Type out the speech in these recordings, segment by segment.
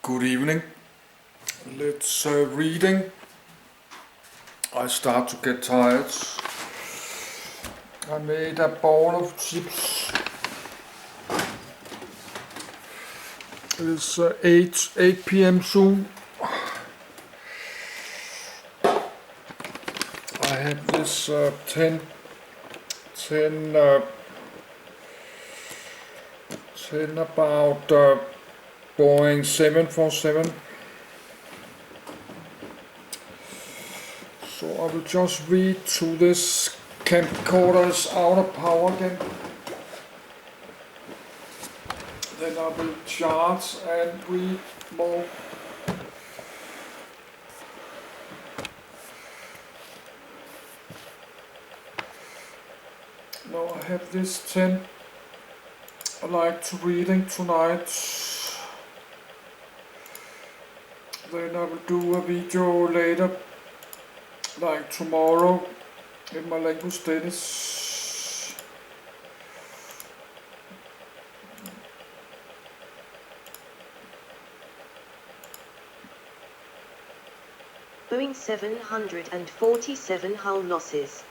Good evening. Let's reading. I start to get tired. I made a bowl of chips. It's 8 p.m. soon. I have this 10 about Boeing 747. So I will just read to this camcorder is out of power again. Then I will charge and read more. Now I have this 10 I like to reading tonight. Then I will do a video later, like tomorrow, in my language studies. Boeing 747 hull losses.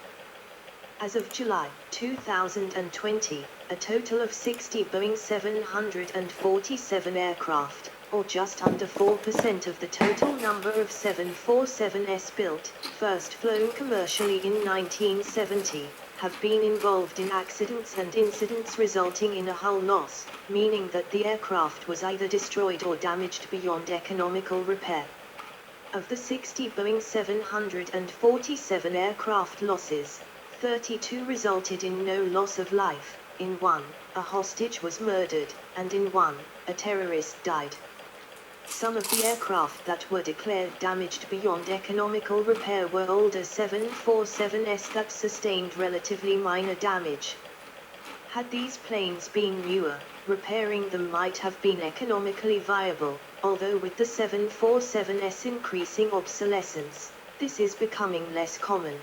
As of July 2020, a total of 60 Boeing 747 aircraft, or just under 4% of the total number of 747s built, first flown commercially in 1970, have been involved in accidents and incidents resulting in a hull loss, meaning that the aircraft was either destroyed or damaged beyond economical repair. Of the 60 Boeing 747 aircraft losses, 32 resulted in no loss of life. In one, a hostage was murdered, and in one, a terrorist died. Some of the aircraft that were declared damaged beyond economical repair were older 747s that sustained relatively minor damage. Had these planes been newer, repairing them might have been economically viable, although with the 747s increasing obsolescence, this is becoming less common.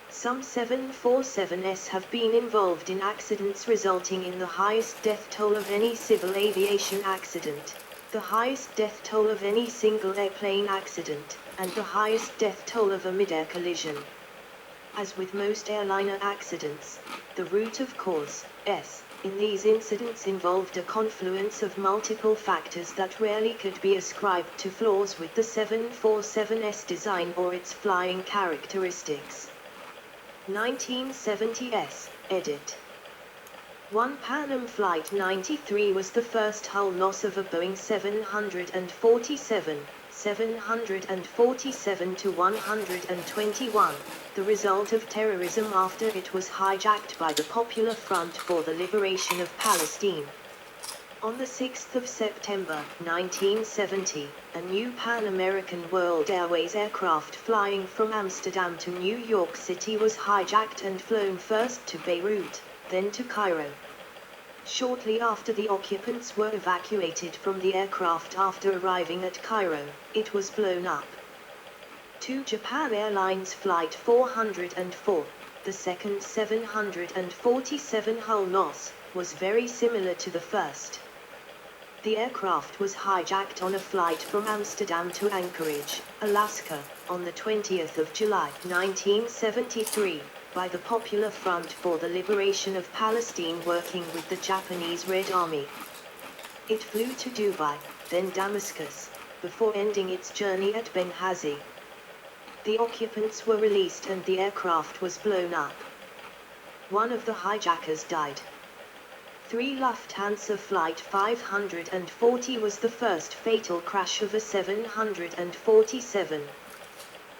Some 747s have been involved in accidents resulting in the highest death toll of any civil aviation accident, the highest death toll of any single airplane accident, and the highest death toll of a mid-air collision. As with most airliner accidents, the root of cause, in these incidents involved a confluence of multiple factors that rarely could be ascribed to flaws with the 747's design or its flying characteristics. 1970s, edit. One Pan Am Flight 93 was the first hull loss of a Boeing 747-121, the result of terrorism after it was hijacked by the Popular Front for the Liberation of Palestine. On the 6th of September, 1970, a new Pan American World Airways aircraft flying from Amsterdam to New York City was hijacked and flown first to Beirut, then to Cairo. Shortly after the occupants were evacuated from the aircraft after arriving at Cairo, it was blown up. To Japan Airlines Flight 404, the second 747 hull loss, was very similar to the first. The aircraft was hijacked on a flight from Amsterdam to Anchorage, Alaska, on the 20th of July, 1973, by the Popular Front for the Liberation of Palestine working with the Japanese Red Army. It flew to Dubai, then Damascus, before ending its journey at Benghazi. The occupants were released and the aircraft was blown up. One of the hijackers died. 3 Lufthansa Flight 540 was the first fatal crash of a 747.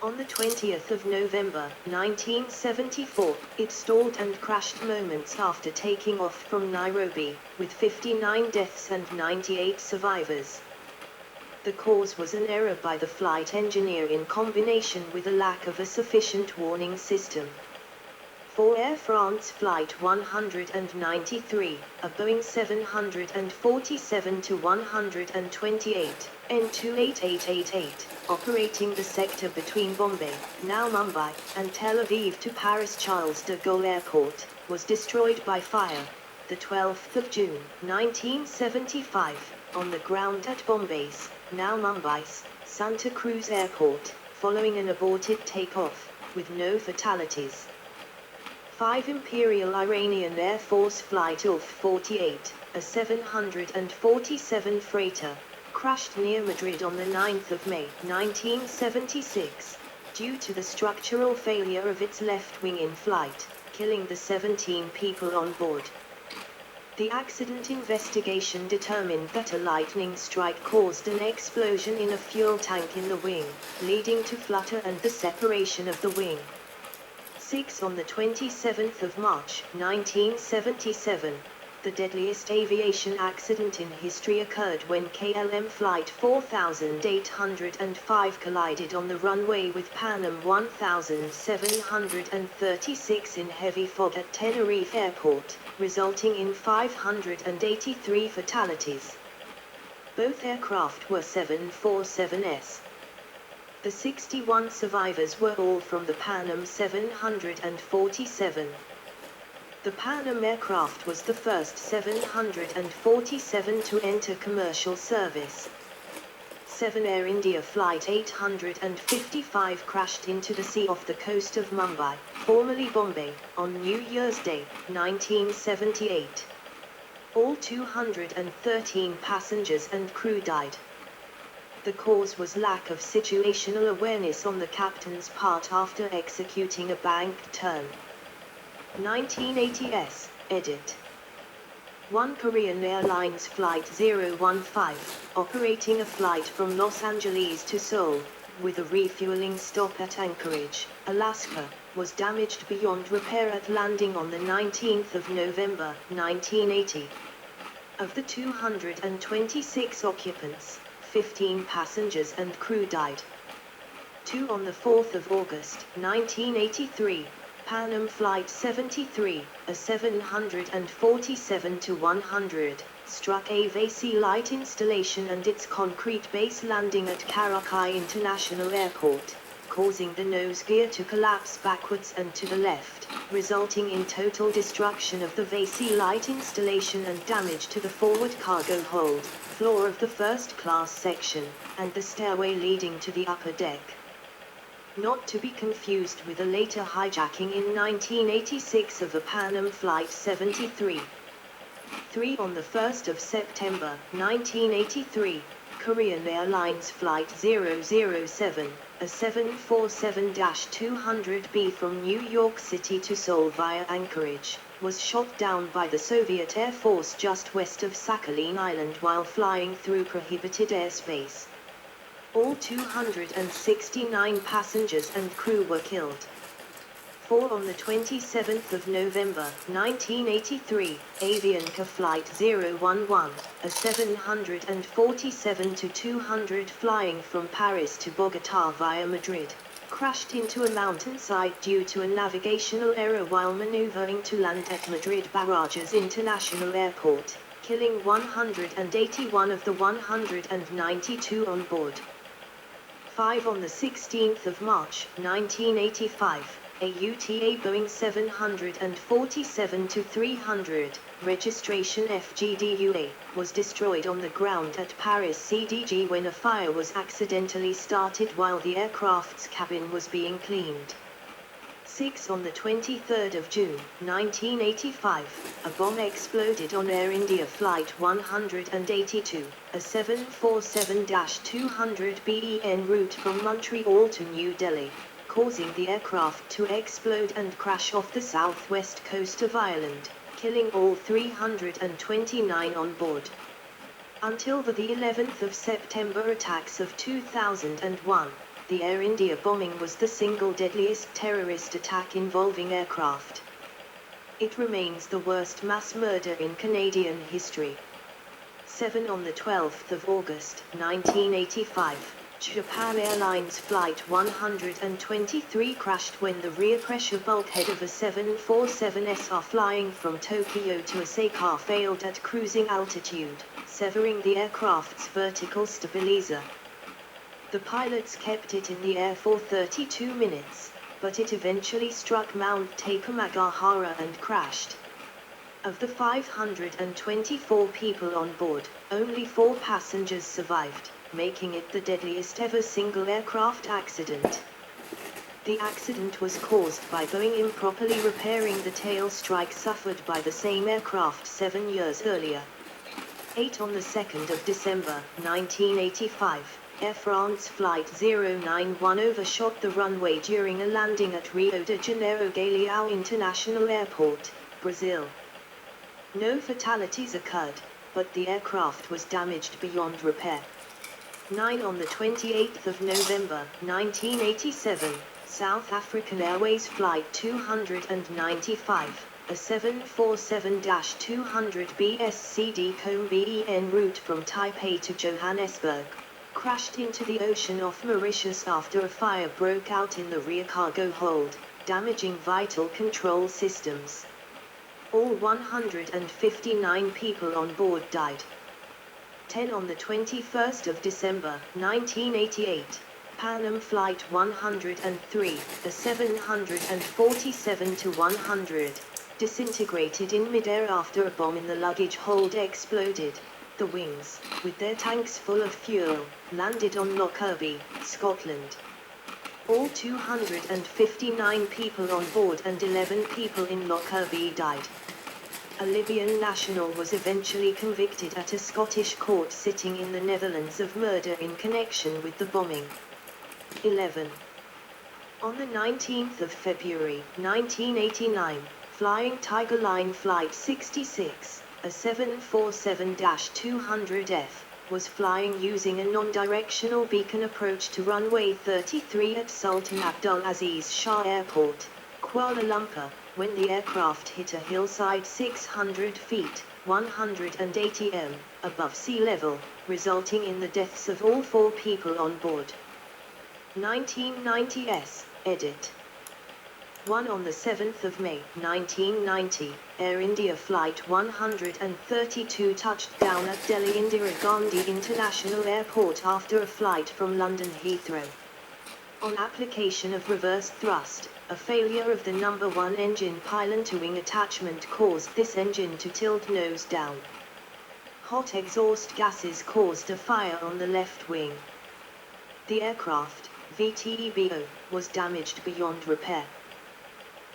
On the 20th of November, 1974, it stalled and crashed moments after taking off from Nairobi, with 59 deaths and 98 survivors. The cause was an error by the flight engineer in combination with a lack of a sufficient warning system. For Air France Flight 193, a Boeing 747-128, N28888, operating the sector between Bombay, now Mumbai, and Tel Aviv to Paris Charles de Gaulle Airport, was destroyed by fire. the 12th of June, 1975, on the ground at Bombay's, now Mumbai's, Santa Cruz Airport, following an aborted takeoff, with no fatalities. 5 Imperial Iranian Air Force Flight UF-48, a 747 freighter, crashed near Madrid on the 9th of May, 1976, due to the structural failure of its left wing in flight, killing the 17 people on board. The accident investigation determined that a lightning strike caused an explosion in a fuel tank in the wing, leading to flutter and the separation of the wing. 6 On the 27th of March, 1977, the deadliest aviation accident in history occurred when KLM Flight 4805 collided on the runway with Pan Am 1736 in heavy fog at Tenerife Airport, resulting in 583 fatalities. Both aircraft were 747s. The 61 survivors were all from the Pan Am 747. The Pan Am aircraft was the first 747 to enter commercial service. 7 Air India Flight 855 crashed into the sea off the coast of Mumbai, formerly Bombay, on New Year's Day, 1978. All 213 passengers and crew died. The cause was lack of situational awareness on the captain's part after executing a banked turn. 1980s, edit. 1 Korean Airlines Flight 015, operating a flight from Los Angeles to Seoul, with a refueling stop at Anchorage, Alaska, was damaged beyond repair at landing on the 19th of November, 1980. Of the 226 occupants, 15 passengers and crew died. 2 On the 4th of August, 1983, Pan Am Flight 73, a 747-100, struck a VC light installation and its concrete base landing at Karachi International Airport, causing the nose gear to collapse backwards and to the left, resulting in total destruction of the VC light installation and damage to the forward cargo hold, floor of the first-class section, and the stairway leading to the upper deck. Not to be confused with a later hijacking in 1986 of a Pan Am Flight 73. 3 On the 1st of September, 1983, Korean Airlines Flight 007, a 747-200B from New York City to Seoul via Anchorage, was shot down by the Soviet Air Force just west of Sakhalin Island while flying through prohibited airspace. All 269 passengers and crew were killed. 4 On the 27th of November, 1983, Avianca Flight 011, a 747-200 flying from Paris to Bogota via Madrid, crashed into a mountainside due to a navigational error while maneuvering to land at Madrid Barajas International Airport, killing 181 of the 192 on board. 5 On the 16th of March, 1985, a UTA Boeing 747-300, registration FGDUA, was destroyed on the ground at Paris CDG when a fire was accidentally started while the aircraft's cabin was being cleaned. 6 On the 23rd of June, 1985, a bomb exploded on Air India Flight 182, a 747-200 BEN route from Montreal to New Delhi, causing the aircraft to explode and crash off the southwest coast of Ireland, killing all 329 on board. Until the 11th of September attacks of 2001, the Air India bombing was the single deadliest terrorist attack involving aircraft. It remains the worst mass murder in Canadian history. 7 On the 12th of August, 1985, Japan Airlines Flight 123 crashed when the rear pressure bulkhead of a 747SR flying from Tokyo to Osaka failed at cruising altitude, severing the aircraft's vertical stabilizer. The pilots kept it in the air for 32 minutes, but it eventually struck Mount Takamagahara and crashed. Of the 524 people on board, only 4 passengers survived, making it the deadliest ever single aircraft accident. The accident was caused by Boeing improperly repairing the tail strike suffered by the same aircraft 7 years earlier. 8 On the 2nd of December, 1985, Air France Flight 091 overshot the runway during a landing at Rio de Janeiro Galeão International Airport, Brazil. No fatalities occurred, but the aircraft was damaged beyond repair. 9 On the 28th of November, 1987, South African Airways Flight 295, a 747-200 BSCD COM BEN route from Taipei to Johannesburg, crashed into the ocean off Mauritius after a fire broke out in the rear cargo hold, damaging vital control systems. All 159 people on board died. 10 On the 21st of December, 1988, Pan Am Flight 103, a 747-100, disintegrated in midair after a bomb in the luggage hold exploded. The wings, with their tanks full of fuel, landed on Lockerbie, Scotland. All 259 people on board and 11 people in Lockerbie died. A Libyan national was eventually convicted at a Scottish court sitting in the Netherlands of murder in connection with the bombing. 11. On the 19th of February, 1989, Flying Tiger Line Flight 66, a 747-200F, was flying using a non-directional beacon approach to runway 33 at Sultan Abdul Aziz Shah Airport, Kuala Lumpur, when the aircraft hit a hillside 600 feet, 180 m, above sea level, resulting in the deaths of all 4 people on board. 1990s, edit. 1 On the 7th of May, 1990, Air India Flight 132 touched down at Delhi Indira Gandhi International Airport after a flight from London Heathrow. On application of reverse thrust, a failure of the number 1 engine pylon-to-wing attachment caused this engine to tilt nose down. Hot exhaust gases caused a fire on the left wing. The aircraft, VTEBO, was damaged beyond repair.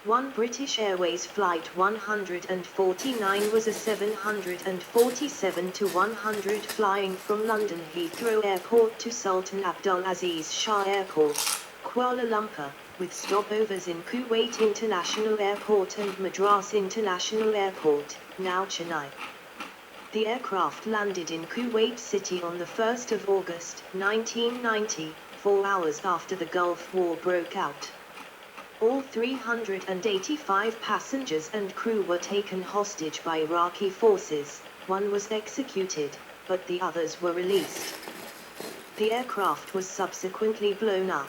1 British Airways Flight 149 was a 747-100 flying from London Heathrow Airport to Sultan Abdul Aziz Shah Airport, Kuala Lumpur, with stopovers in Kuwait International Airport and Madras International Airport, now Chennai. The aircraft landed in Kuwait City on the 1st of August, 1990, 4 hours after the Gulf War broke out. All 385 passengers and crew were taken hostage by Iraqi forces. 1 was executed, but the others were released. The aircraft was subsequently blown up.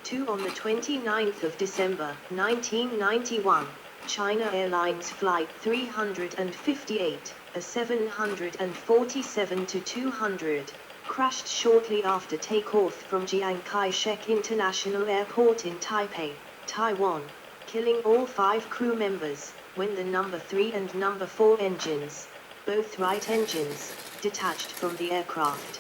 2 On the 29th of December, 1991, China Airlines Flight 358, a 747-200, crashed shortly after takeoff from Chiang Kai-shek International Airport in Taipei, Taiwan, killing all 5 crew members, when the number 3 and number 4 engines, both right engines, detached from the aircraft.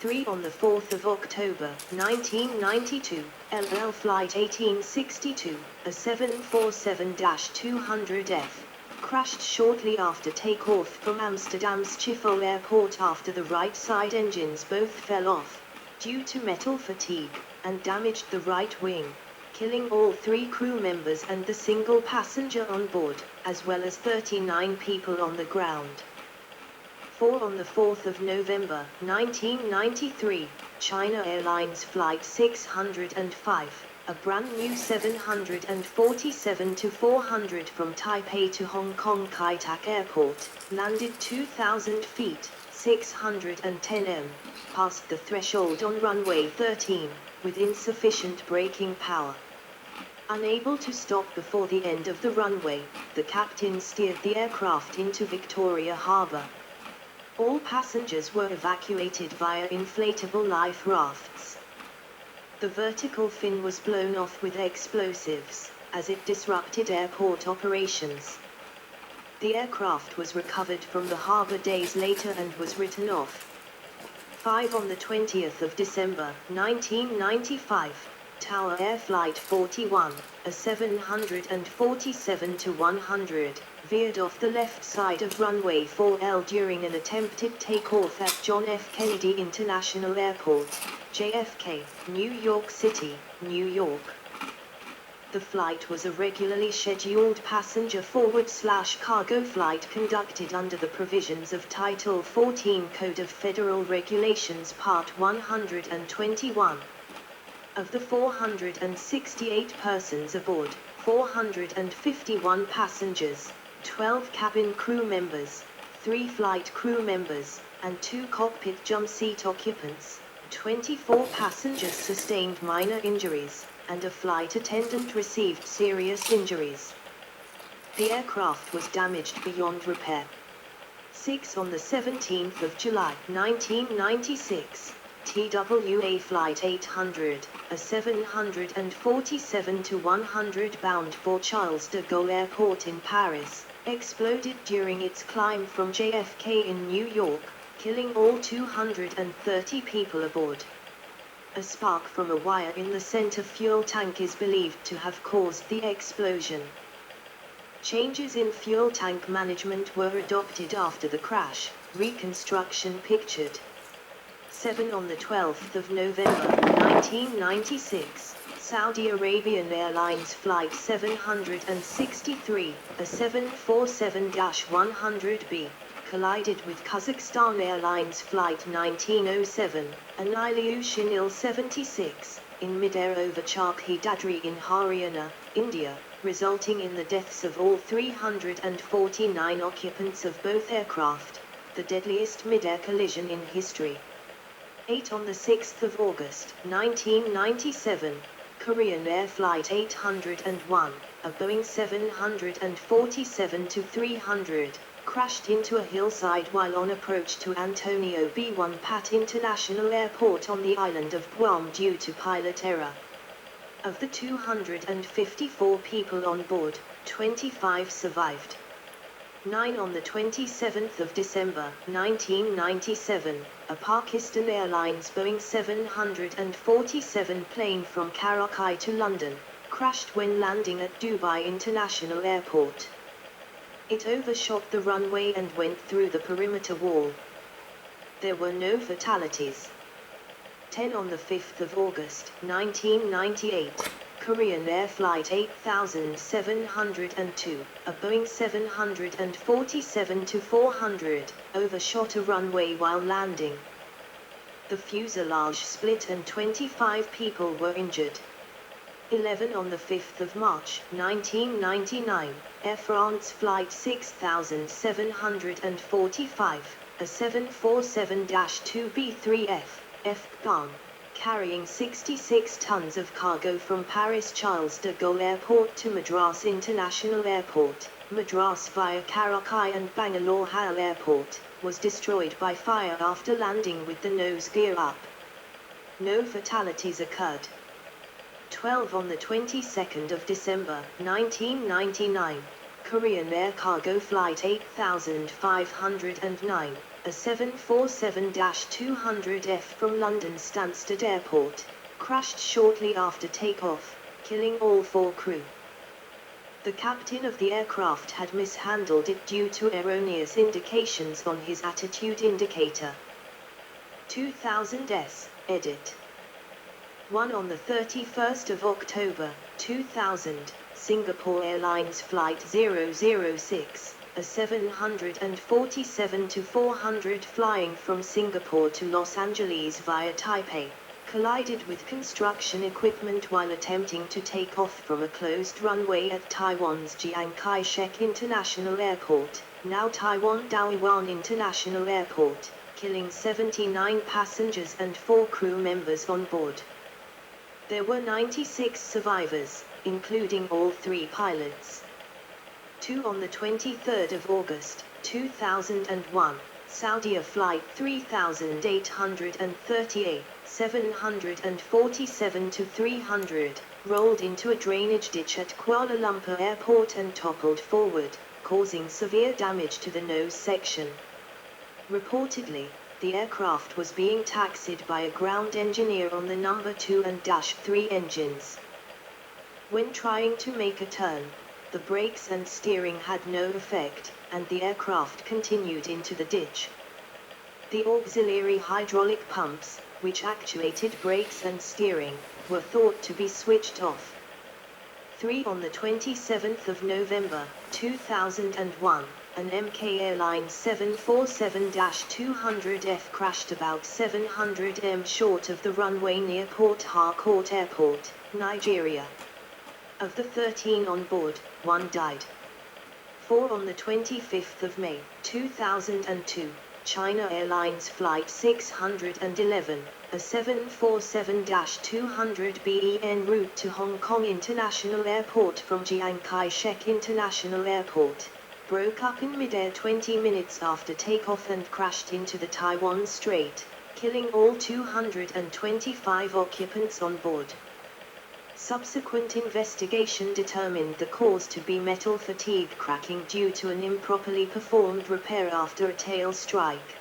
3 On the 4th of October, 1992, LL Flight 1862, a 747-200F, crashed shortly after takeoff from Amsterdam's Schiphol Airport after the right side engines both fell off, due to metal fatigue, and damaged the right wing, killing all 3 crew members and the single passenger on board, as well as 39 people on the ground. 4 On the 4th of November, 1993, China Airlines Flight 605, a brand new 747-400 from Taipei to Hong Kong Kai-Tak Airport, landed 2,000 feet, 610 m, past the threshold on runway 13, with insufficient braking power. Unable to stop before the end of the runway, the captain steered the aircraft into Victoria Harbour. All passengers were evacuated via inflatable life rafts. The vertical fin was blown off with explosives, as it disrupted airport operations. The aircraft was recovered from the harbor days later and was written off. 5 on the 20th of December, 1995, Tower Air Flight 41, a 747-100, veered off the left side of runway 4L during an attempted takeoff at John F. Kennedy International Airport, JFK, New York City, New York. The flight was a regularly scheduled passenger forward/cargo flight conducted under the provisions of Title 14 Code of Federal Regulations Part 121. Of the 468 persons aboard, 451 passengers, 12 cabin crew members, 3 flight crew members, and 2 cockpit jump seat occupants, 24 passengers sustained minor injuries, and a flight attendant received serious injuries. The aircraft was damaged beyond repair. 6 on the 17th of July, 1996, TWA Flight 800, a 747-100 bound for Charles de Gaulle Airport in Paris, exploded during its climb from JFK in New York, killing all 230 people aboard. A spark from a wire in the center fuel tank is believed to have caused the explosion. Changes in fuel tank management were adopted after the crash, reconstruction pictured. 7 on the 12th of November, 1996, Saudi Arabian Airlines Flight 763, a 747-100B, collided with Kazakhstan Airlines Flight 1907, an Ilyushin Il-76, in mid-air over Charkhi Dadri in Haryana, India, resulting in the deaths of all 349 occupants of both aircraft, the deadliest mid-air collision in history. 8 on the 6th of August, 1997, Korean Air Flight 801, a Boeing 747-300, crashed into a hillside while on approach to Antonio B. Pat International Airport on the island of Guam due to pilot error. Of the 254 people on board, 25 survived. 9 on the 27th of December, 1997, a Pakistan Airlines Boeing 747 plane from Karachi to London, crashed when landing at Dubai International Airport. It overshot the runway and went through the perimeter wall. There were no fatalities. 10 on the 5th of August, 1998, Korean Air Flight 8702, a Boeing 747-400, overshot a runway while landing. The fuselage split and 25 people were injured. 11 on the 5th of March, 1999, Air France Flight 6745, a 747-2B3F, F-GAN, carrying 66 tons of cargo from Paris Charles de Gaulle Airport to Madras International Airport, Madras via Karachi and Bangalore HAL Airport, was destroyed by fire after landing with the nose gear up. No fatalities occurred. 12 on the 22nd of December, 1999, Korean Air Cargo Flight 8509, a 747-200F from London Stansted Airport, crashed shortly after takeoff, killing all 4 crew. The captain of the aircraft had mishandled it due to erroneous indications on his attitude indicator. 2000s, edit. 1 on the 31st of October, 2000, Singapore Airlines Flight 006, a 747-400 flying from Singapore to Los Angeles via Taipei, collided with construction equipment while attempting to take off from a closed runway at Taiwan's Chiang Kai-shek International Airport, now Taiwan Taoyuan International Airport, killing 79 passengers and 4 crew members on board. There were 96 survivors, including all 3 pilots. 2 on the 23rd of August, 2001, Saudia Flight 3838, 747-300, rolled into a drainage ditch at Kuala Lumpur Airport and toppled forward, causing severe damage to the nose section. Reportedly, the aircraft was being taxied by a ground engineer on the number 2 and -3 engines. When trying to make a turn, the brakes and steering had no effect, and the aircraft continued into the ditch. The auxiliary hydraulic pumps, which actuated brakes and steering, were thought to be switched off. 3 On the 27th of November, 2001, an MK Airlines 747-200F crashed about 700 m short of the runway near Port Harcourt Airport, Nigeria. Of the 13 on board, 1 died. 4 On the 25th of May, 2002, China Airlines Flight 611, a 747-200 en route to Hong Kong International Airport from Chiang Kai-shek International Airport, broke up in mid-air 20 minutes after takeoff and crashed into the Taiwan Strait, killing all 225 occupants on board. Subsequent investigation determined the cause to be metal fatigue cracking due to an improperly performed repair after a tail strike.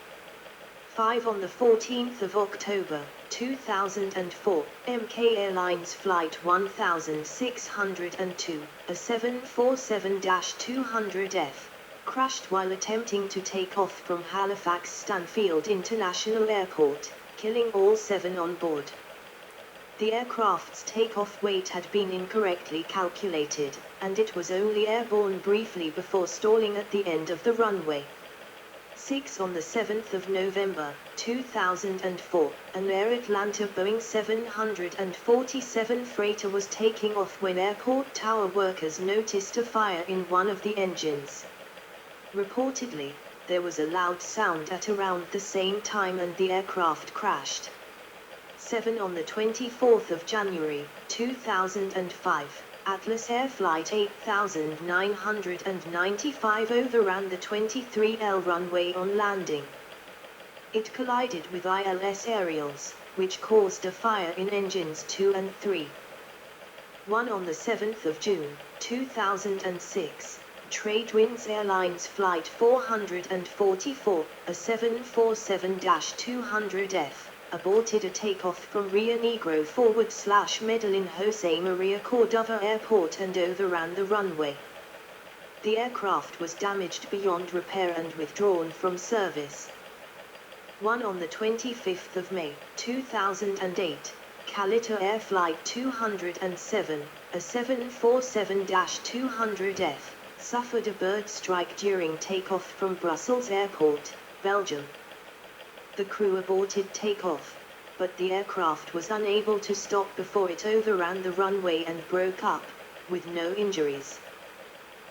5 On the 14th of October, 2004, MK Airlines Flight 1602, a 747-200F, crashed while attempting to take off from Halifax Stanfield International Airport, killing all 7 on board. The aircraft's takeoff weight had been incorrectly calculated, and it was only airborne briefly before stalling at the end of the runway. 6 On the 7th of November, 2004, an Air Atlanta Boeing 747 freighter was taking off when airport tower workers noticed a fire in one of the engines. Reportedly, there was a loud sound at around the same time and the aircraft crashed. 7 On the 24th of January, 2005, Atlas Air Flight 8995 overran the 23L runway on landing. It collided with ILS aerials, which caused a fire in engines 2 and 3. 1 On the 7th of June, 2006, Tradewinds Airlines Flight 444, a 747-200F, aborted a takeoff from Rio Negro /Medellin Jose Maria Cordova Airport and overran the runway. The aircraft was damaged beyond repair and withdrawn from service. 1 On the 25th of May, 2008, Calita Air Flight 207, a 747-200F, suffered a bird strike during takeoff from Brussels Airport, Belgium. The crew aborted takeoff, but the aircraft was unable to stop before it overran the runway and broke up, with no injuries.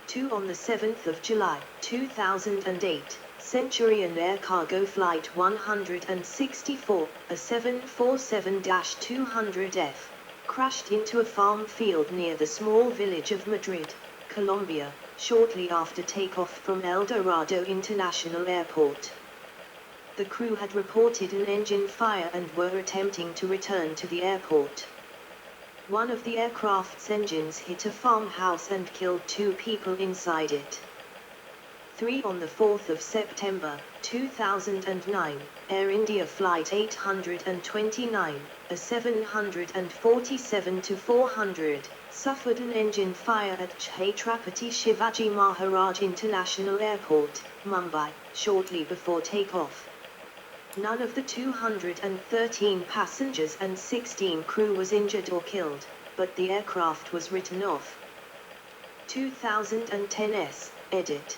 2 On the 7th of July, 2008, Centurion Air Cargo Flight 164, a 747-200F, crashed into a farm field near the small village of Madrid, Colombia, shortly after takeoff from El Dorado International Airport. The crew had reported an engine fire and were attempting to return to the airport. One of the aircraft's engines hit a farmhouse and killed 2 people inside it. 3 On the 4th of September, 2009, Air India Flight 829, a 747-400, suffered an engine fire at Chhatrapati Shivaji Maharaj International Airport, Mumbai, shortly before takeoff. None of the 213 passengers and 16 crew was injured or killed, but the aircraft was written off. 2010s, edit.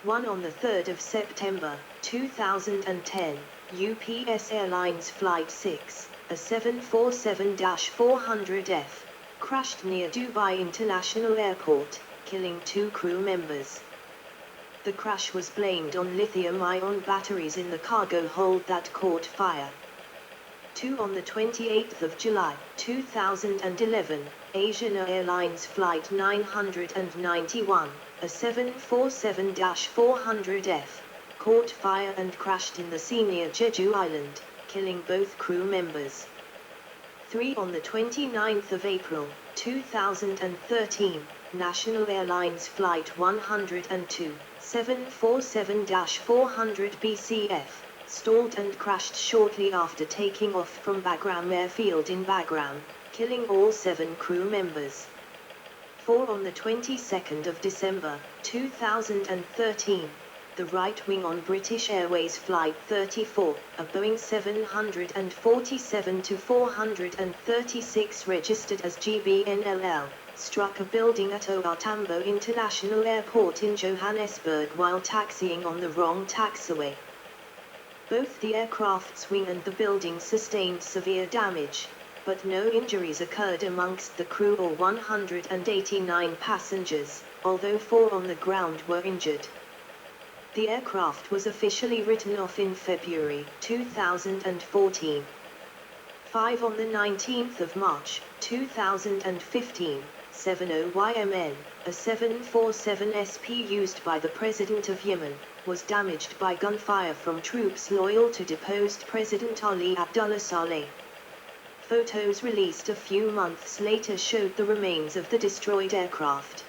1 On the 3rd of September, 2010, UPS Airlines Flight 6, a 747-400F, crashed near Dubai International Airport, killing 2 crew members. The crash was blamed on lithium-ion batteries in the cargo hold that caught fire. 2 On the 28th of July, 2011, Asian Airlines Flight 991, a 747-400F, caught fire and crashed in the sea near Jeju Island, killing both crew members. 3 On the 29th of April, 2013, National Airlines Flight 102, 747-400 BCF, stalled and crashed shortly after taking off from Bagram Airfield in Bagram, killing all 7 crew members. 4 On the 22nd of December, 2013, the right wing on British Airways Flight 34, a Boeing 747-436 registered as GBNLL, struck a building at OR Tambo International Airport in Johannesburg while taxiing on the wrong taxiway. Both the aircraft's wing and the building sustained severe damage, but no injuries occurred amongst the crew or 189 passengers, although 4 on the ground were injured. The aircraft was officially written off in February 2014. 5 On the 19th of March 2015, 70YMN, a 747 SP used by the President of Yemen, was damaged by gunfire from troops loyal to deposed President Ali Abdullah Saleh. Photos released a few months later showed the remains of the destroyed aircraft.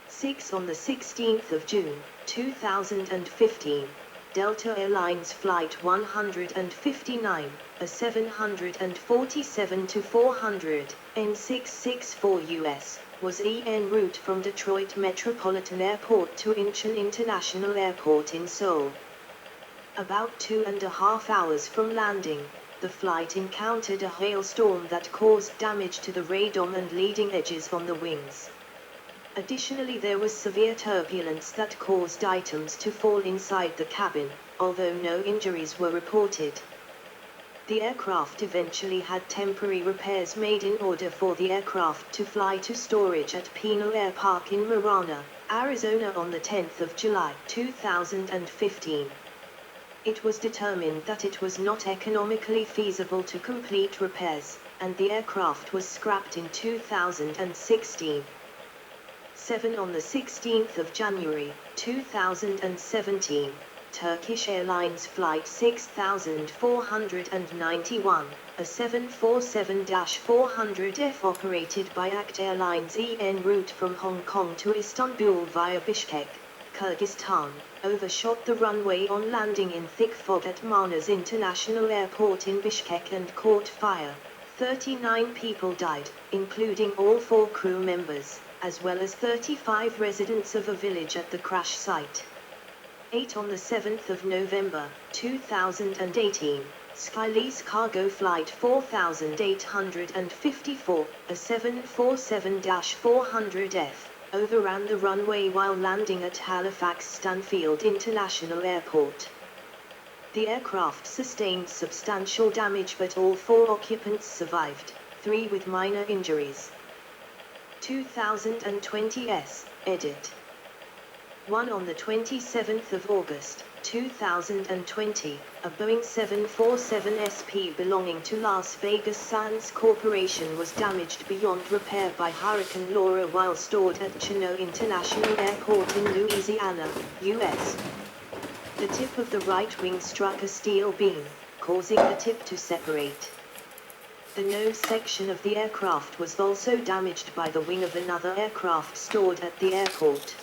6 On the 16th of June 2015, Delta Airlines Flight 159, a 747-400, N664 US, was en route from Detroit Metropolitan Airport to Incheon International Airport in Seoul. About 2.5 hours from landing, the flight encountered a hailstorm that caused damage to the radome and leading edges on the wings. Additionally, there was severe turbulence that caused items to fall inside the cabin, although no injuries were reported. The aircraft eventually had temporary repairs made in order for the aircraft to fly to storage at Peno Air Park in Marana, Arizona on the 10th of July 2015. It was determined that it was not economically feasible to complete repairs, and the aircraft was scrapped in 2016. 7 On the 16th of January 2017, Turkish Airlines Flight 6491, a 747-400F operated by ACT Airlines en route from Hong Kong to Istanbul via Bishkek, Kyrgyzstan, overshot the runway on landing in thick fog at Manas International Airport in Bishkek and caught fire. 39 people died, including all 4 crew members, as well as 35 residents of a village at the crash site. 8 On the 7th of November 2018, Skylease Cargo Flight 4854, a 747-400F, overran the runway while landing at Halifax Stanfield International Airport. The aircraft sustained substantial damage, but all 4 occupants survived, 3 with minor injuries. 2020s, edit. 1 On the 27th of August 2020, a Boeing 747 SP belonging to Las Vegas Sands Corporation was damaged beyond repair by Hurricane Laura while stored at Chino International Airport in Louisiana, U.S. The tip of the right wing struck a steel beam, causing the tip to separate. The nose section of the aircraft was also damaged by the wing of another aircraft stored at the airport.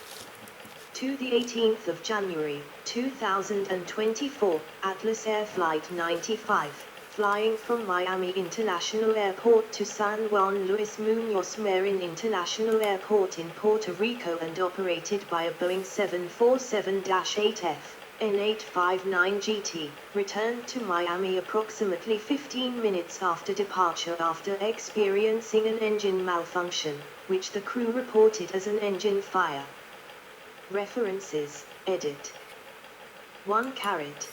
To the 18th of January 2024, Atlas Air Flight 95, flying from Miami International Airport to San Juan Luis Muñoz Marin International Airport in Puerto Rico and operated by a Boeing 747-8F. N859GT, returned to Miami approximately 15 minutes after departure after experiencing an engine malfunction, which the crew reported as an engine fire. References, edit. 1 carat.